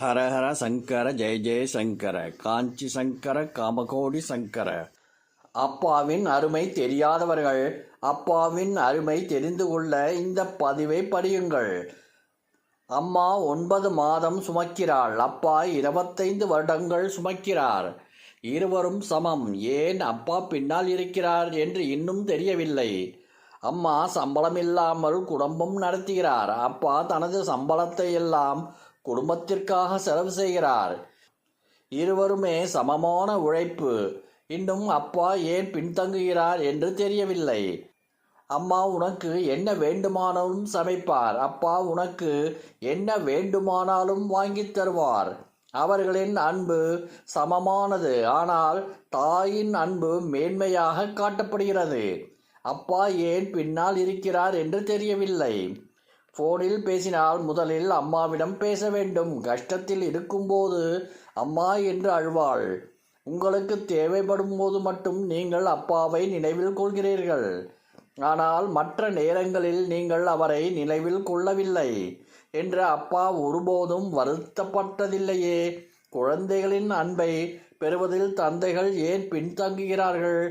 ஹரஹர சங்கர ஜெய ஜெய சங்கர காஞ்சி சங்கர காமகோடி சங்கர. அப்பாவின் அருமை தெரியாதவர்கள் அப்பாவின் அருமை தெரிந்து கொள்ள இந்த பதிவை படியுங்கள். அம்மா 9 மாதம் சுமக்கிறாள், அப்பா 25 வருடங்கள் சுமக்கிறார். இருவரும் சமம். ஏன் அப்பா பின்னால் இருக்கிறார் என்று இன்னும் தெரியவில்லை. அம்மா சம்பளமில்லாமல் குடும்பம் நடத்துகிறார். அப்பா தனது சம்பளத்தை எல்லாம் குடும்பத்திற்காக செலவு செய்கிறார். இருவருமே சமமான உழைப்பு. இன்னும் அப்பா ஏன் பின்தங்குகிறார் என்று தெரியவில்லை. அம்மா உனக்கு என்ன வேண்டுமானாலும் சமைப்பார், அப்பா உனக்கு என்ன வேண்டுமானாலும் வாங்கித் தருவார். அவர்களின் அன்பு சமமானது. ஆனால் தாயின் அன்பு மேன்மையாக காட்டப்படுகிறது. அப்பா ஏன் பின்னால் இருக்கிறார் என்று தெரியவில்லை. போனில் பேசினால் முதலில் அம்மாவிடம் பேச வேண்டும். கஷ்டத்தில் இருக்கும்போது அம்மா என்று அழுவாள். உங்களுக்கு தேவைப்படும் போது மட்டும் நீங்கள் அப்பாவை நினைவில் கொள்கிறீர்கள். ஆனால் மற்ற நேரங்களில் நீங்கள் அவரை நினைவில் கொள்ளவில்லை என்று அப்பா ஒருபோதும் வருத்தப்பட்டதில்லையே. குழந்தைகளின் அன்பை பெறுவதில் தந்தைகள் ஏன் பின்தங்குகிறார்கள்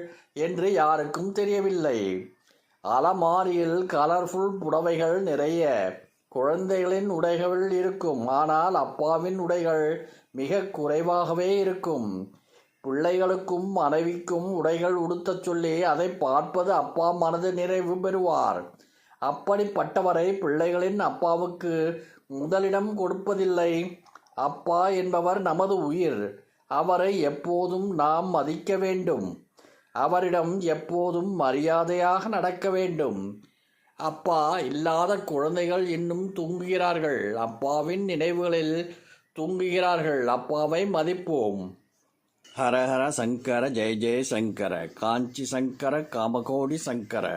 என்று யாருக்கும் தெரியவில்லை. அலமாரியில் கலர்ஃபுல் புடவைகள் நிறைய குழந்தைகளின் உடைகள் இருக்கும். ஆனால் அப்பாவின் உடைகள் மிக குறைவாகவே இருக்கும். பிள்ளைகளுக்கும் மனைவிக்கும் உடைகள் உடுத்தச் சொல்லி அதை பார்ப்பது அப்பா மனது நிறைவு பெறுவார். அப்படிப்பட்டவரை பிள்ளைகளின் அப்பாவுக்கு முதலிடம் கொடுப்பதில்லை. அப்பா என்பவர் நமது உயிர். அவரை எப்போதும் நாம் மதிக்க வேண்டும். அவரிடம் எப்போதும் மரியாதையாக நடக்க வேண்டும். அப்பா இல்லாத குழந்தைகள் இன்னும் தூங்குகிறார்கள். அப்பாவின் நினைவுகளில் தூங்குகிறார்கள். அப்பாவை மதிப்போம். ஹரஹர சங்கர ஜெய ஜெய சங்கர காஞ்சி சங்கர காமகோடி சங்கர.